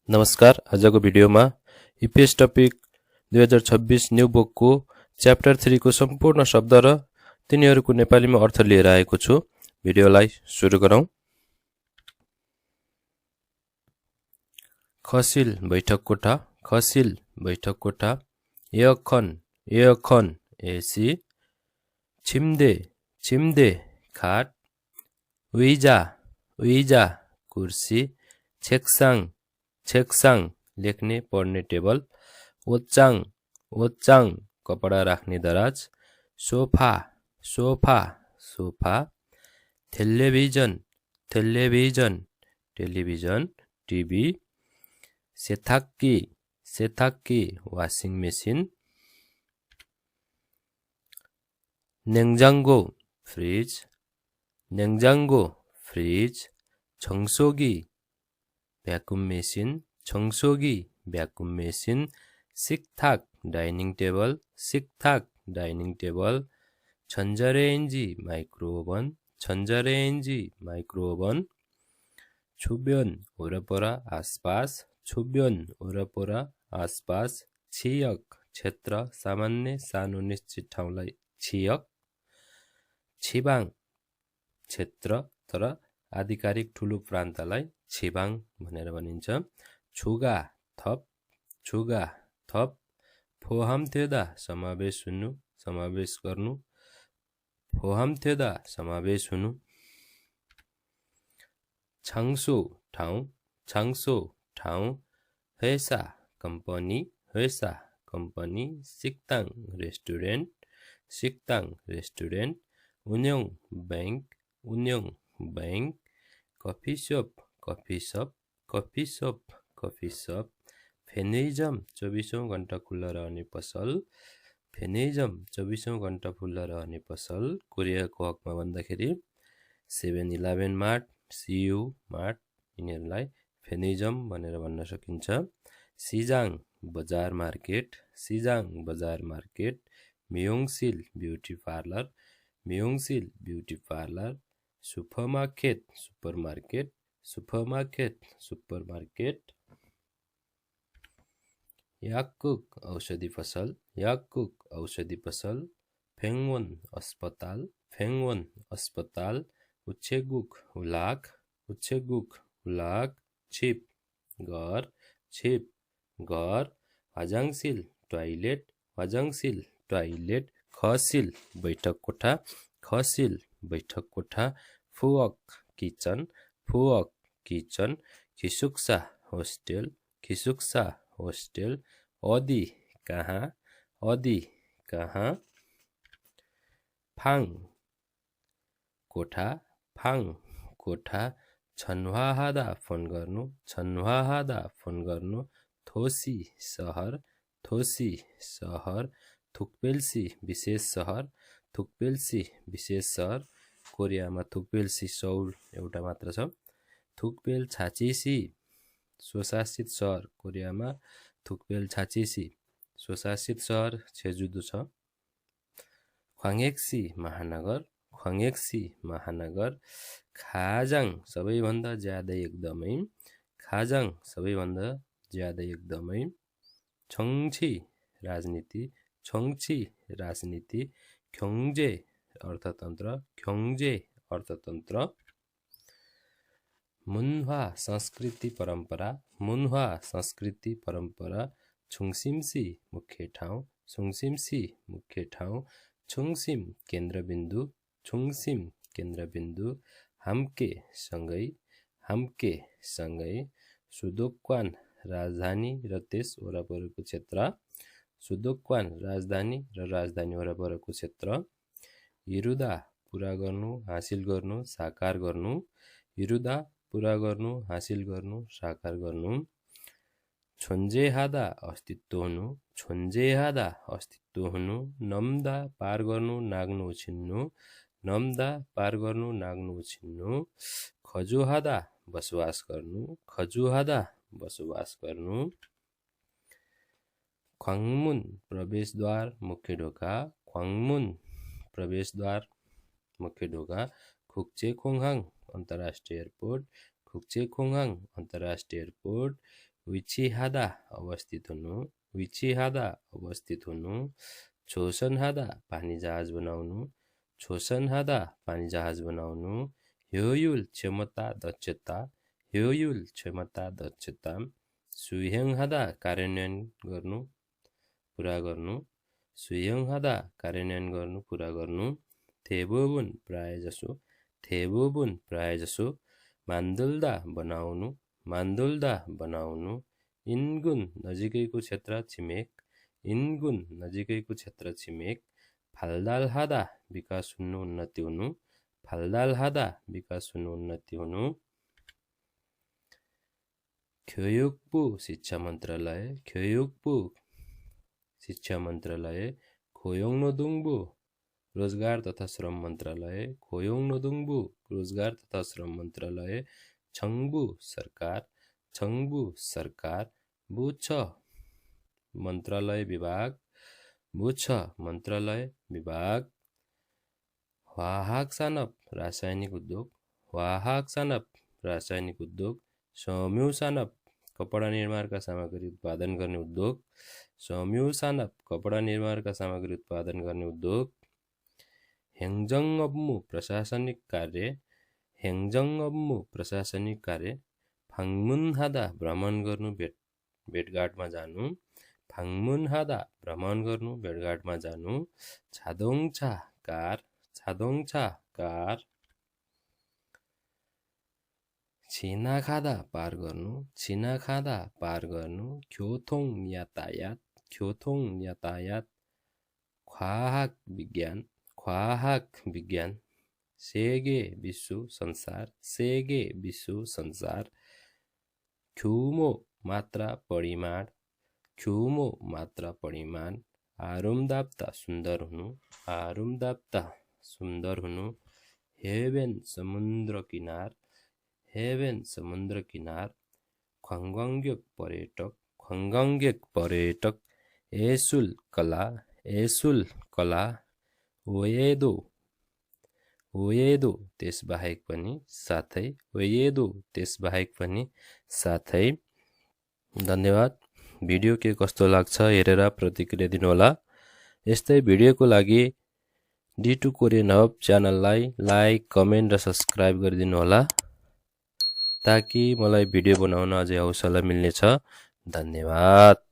नमस्कार। आजको भिडियोमा इपिएस टपिक 2026 न्यू बुकको च्याप्टर 3 को सम्पूर्ण शब्द र तिनीहरूको नेपालीमा अर्थ लिएर आएको छु। भिडियोलाई सुरु गरौँ। खसिल बैठक कोठा, खसिल बैठक कोठा। एयरकन एसी। छिम्दे छिम्दे खाट। उइजा कुर्सी। छेक्साङ लेख्ने पढ्ने टेबल। ओच्चाङ कपडा राख्ने दराज। Sofa television TV. सेताक्की वासिङ मेसिन। नेङ्जाङ्गो फ्रिज। छङसोगी भ्याकुम मेसिन। सिकथाक डाइनिङ टेबल। छन्जरेन्जी माइक्रो ओभन। छुब्योन वरपर आसपास। छियक क्षेत्र सामान्य सानो निश्चित ठाउँलाई छियक। छिबाङ क्षेत्र तर आधिकारिक ठुलो प्रान्तलाई छिबाङ भनेर भनिन्छ। छुगा थप। फोहाम्थ्योदा समावेश हुनु। छाङ्सो ठाउँ। हेसा कम्पनी। सिक्ताङ रेस्टुरेन्ट। उन्योङ बैंक। Coffee shop. फेनिजम 24 घण्टा खुल्ला रहने पसल। कोरियाको हकमा भन्दाखेरि 7-11 मार्ट, CU मार्ट यिनीहरूलाई फेनिजम भनेर भन्न सकिन्छ। सिजाङ बजार मार्केट। मियोङसिल ब्युटी पार्लर। सुपरमार्केट। याक्कुक औषधि पसल। फेङ्वोन अस्पताल। उच्छेगुक हुलाक। छिप घर। हजाङसिल टोयलेट। खसिल बैठक कोठा। फुवक किचन। खिसुक्सा होस्टेल। अदी कहाँ। फाङ कोठा। छन्वाहादा फोन गर्नु। थोसी सहर। थुक्पेल्सी विशेष सहर। कोरियामा थुक्पेल्सी सौल एउटा मात्र छ। थुक्पेल छाचिसी स्वशासित सहर। कोरियामा थुक्पेल छाचिसी स्वशासित सहर छेजुदु छ। ख्वाङेक्सी महानगर। खाजाङ सबैभन्दा ज्यादै एकदमै। छङछी राजनीति। ख्योङ्जे अर्थतन्त्र। मुन्ह्वा संस्कृति परम्परा। छुङसिम्सी मुख्य ठाउँ। छुङसिम केन्द्रबिन्दु। हाम्के सँगै। सुदोक्वान राजधानी र त्यस वरपरको क्षेत्र। हिरुदा पुरा गर्नु हासिल गर्नु साकार गर्नु। छोन्जेहादा अस्तित्व हुनु। नम्दा पार गर्नु नाग्नु उछिन्नु। खजुहादा बसोबास गर्नु। ख्वाङमुन प्रवेशद्वार मुख्य ढोका। खुक्चेखोङहाङ अन्तर्राष्ट्रिय एयरपोर्ट। विचिहादा अवस्थित हुनु, विचिहादा अवस्थित हुनु, छोसनहादा पानी जहाज बनाउनु, छोसनहादा पानी जहाज बनाउनु, ह्योयुल क्षमता दक्षता, ह्योयुल क्षमता दक्षता, सुयङहादा कार्यान्वयन गर्नु पुरा गर्नु, सुयङहादा कार्यान्वयन गर्नु पुरा गर्नु, थेबोबुन प्रायजसो, थेबोबुन प्रायजसो, मान्दुल्दा बनाउनु, मान्दुल्दा बनाउनु, इन्गुन नजिकैको क्षेत्र छिमेक, इन्गुन नजिकैको क्षेत्र छिमेक, फाल्दालहादा विकास हुनु उन्नति हुनु, फाल्दालहादा विकास हुनु उन्नति हुनु, ख्योयोक्पु शिक्षा मन्त्रालय, ख्योयोक्पु शिक्षा मन्त्रालय, खोयोङनोदुङबु रोजगार तथा श्रम मन्त्रालय, खोयोङनोदुङबु रोजगार तथा श्रम मन्त्रालय, छङ्बु सरकार, छङ्बु सरकार, बुछ मन्त्रालय विभाग, बुछ मन्त्रालय विभाग, वाहक सानप रासायनिक उद्योग, वाहक सानप रासायनिक उद्योग, सौम्यु सानप कपडा निर्माणका सामग्री उत्पादन गर्ने उद्योग, सौम्यु सानप कपडा निर्माणका सामग्री उत्पादन गर्ने उद्योग, हेङजङअब्मु प्रशासनिक कार्य, हेङजङअब्मु प्रशासनिक कार्य, फाङमुनहादा भ्रमण गर्नु भेटघाटमा जानु, फाङमुनहादा भ्रमण गर्नु भेटघाटमा जानु, छादोङछा कार, छादोङछा कार, छिनाखादा पार गर्नु, छिनाखादा पार गर्नु, ख्योथोङ यातायात, ख्योथोङ यातायात, ख्वाहाक विज्ञान, ख्वाहाक विज्ञान, सेगे विश्व संसार, सेगे विश्व संसार, ख्युमो मात्रा परिमाण, ख्युमो मात्रा परिमाण, आरुमदाप्ता सुन्दर हुनु, आरुमदाप्ता सुन्दर हुनु, हेवेन समुद्र किनार, हेवेन समुद्र किनार, ख्वाङगाङ्ग्योक पर्यटक, ख्वाङगाङ्ग्योक पर्यटक, एसुल कला, एसुल कला, ओएदो, ओएदो त्यसबाहेक पनि साथै, ओएदो त्यसबाहेक पनि साथै। धन्यवाद। भिडियो के कस्तो लाग्छ हेरेर प्रतिक्रिया दिनुहोला। यस्तै भिडियोको लागि D2 कोरियन हब च्यानललाई लाइक, कमेन्ट र सब्स्क्राइब गरिदिनु होला ताकि मलाई भिडियो बनाउन अझै हौसला मिल्नेछ। धन्यवाद।